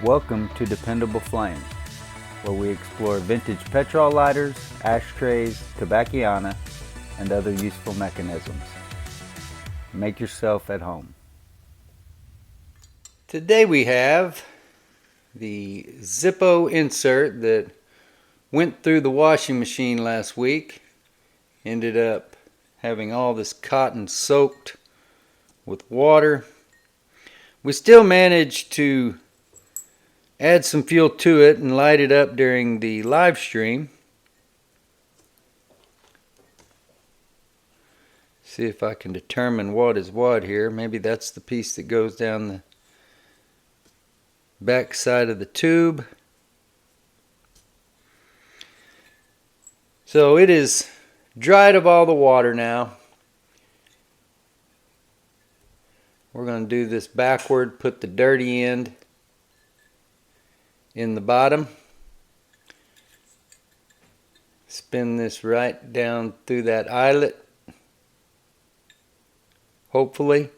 Welcome to Dependable Flame, where we explore vintage petrol lighters, ashtrays, tobacciana, and other useful mechanisms. Make yourself at home. Today we have the Zippo insert that went through the washing machine last week. Ended up having all this cotton soaked with water. We still managed to add some fuel to it and light it up during the live stream. See if I can determine what is what here. Maybe that's the piece that goes down the back side of the tube. So it is dried of all the water now. We're going to do this backward, put the dirty end in the bottom. Spin this right down through that eyelet, hopefully.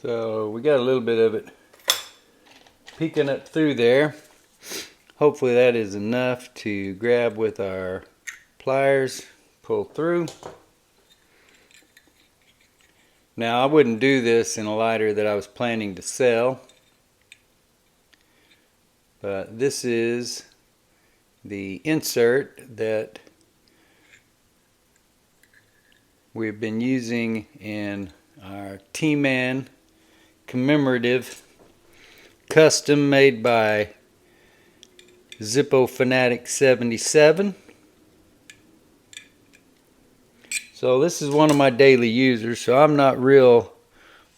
So we got a little bit of it peeking up through there. Hopefully that is enough to grab with our pliers, pull through. Now I wouldn't do this in a lighter that I was planning to sell, but this is the insert that we've been using in our T-Man commemorative custom made by Zippo Fanatic 77. So this is one of my daily users, so I'm not real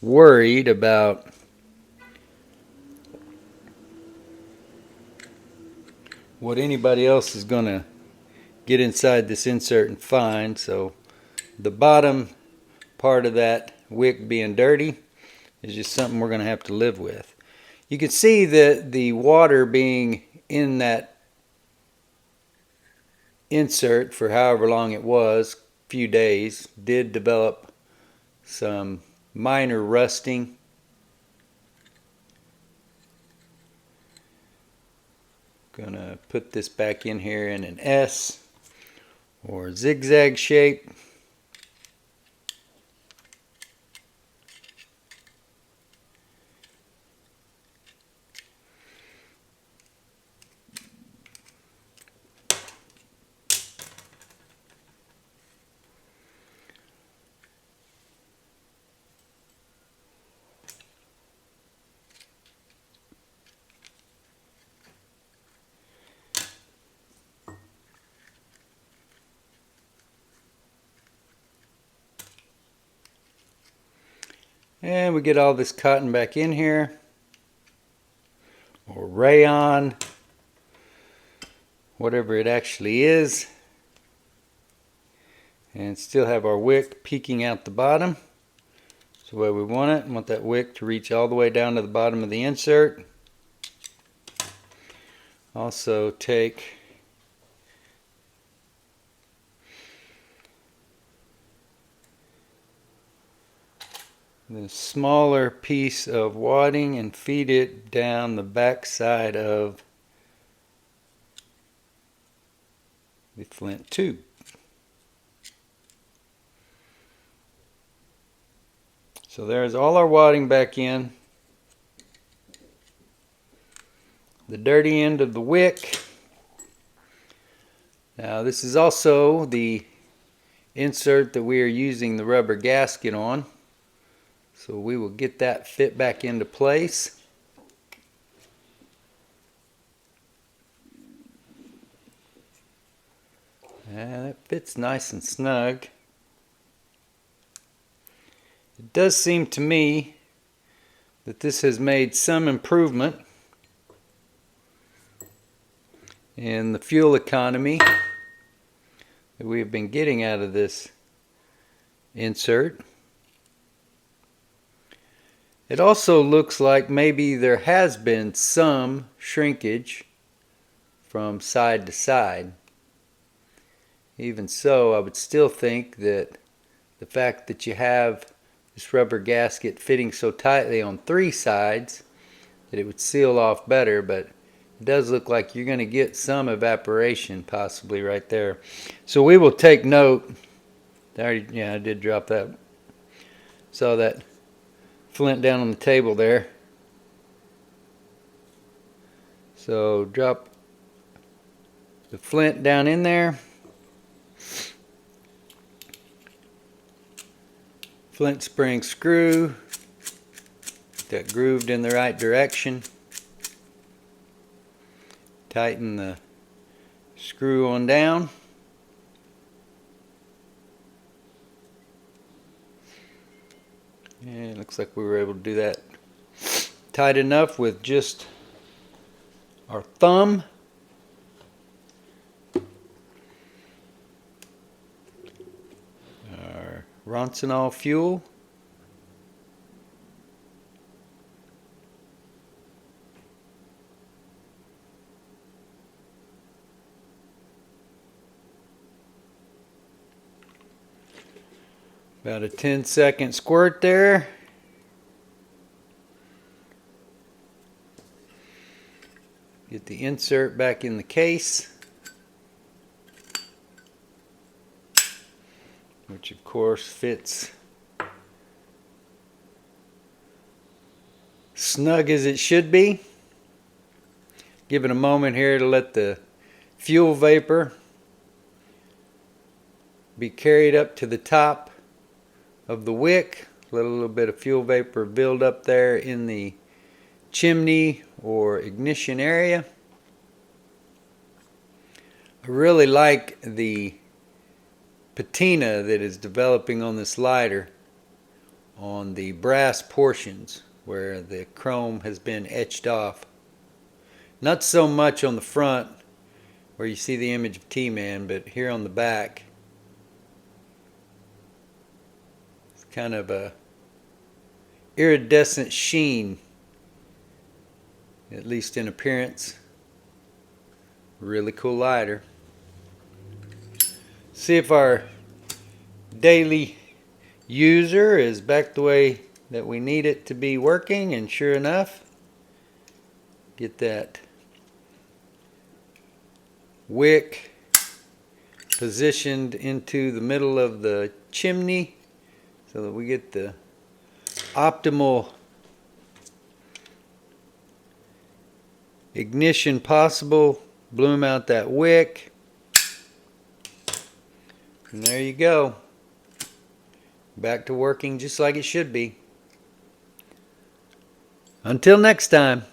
worried about what anybody else is going to get inside this insert and find. So the bottom part of that wick being dirty is just something we're going to have to live with. You can see that the water being in that insert for however long it was, few days, did develop some minor rusting. Gonna put this back in here in an S or zigzag shape. And we get all this cotton back in here, or rayon, whatever it actually is. And still have our wick peeking out the bottom. That's the way we want it. We want that wick to reach all the way down to the bottom of the insert. Also take the smaller piece of wadding and feed it down the back side of the flint tube. So there's all our wadding back in. The dirty end of the wick. Now this is also the insert that we are using the rubber gasket on. So we will get that fit back into place. And it fits nice and snug. It does seem to me that this has made some improvement in the fuel economy that we have been getting out of this insert. It also looks like maybe there has been some shrinkage from side to side. Even so, I would still think that the fact that you have this rubber gasket fitting so tightly on 3 sides that it would seal off better, but it does look like you're going to get some evaporation possibly right there. So we will take note. Yeah, I did drop that. Saw that flint down on the table there. So drop the flint down in there. Flint spring screw. Get that grooved in the right direction. Tighten the screw on down. And it looks like we were able to do that tight enough with just our thumb. Our Roncinol fuel. About a 10-second squirt there. Get the insert back in the case, which of course fits snug as it should be. Give it a moment here to let the fuel vapor be carried up to the top of the wick. Let a little bit of fuel vapor build up there in the chimney or ignition area. I really like the patina that is developing on this lighter on the brass portions where the chrome has been etched off. Not so much on the front where you see the image of T-Man, but here on the back it's kind of a iridescent sheen, at least in appearance. Really cool lighter. See if our daily user is back the way that we need it to be working, and sure enough, get that wick positioned into the middle of the chimney so that we get the optimal ignition possible. Bloom out that wick, and there you go, back to working just like it should be. Until next time.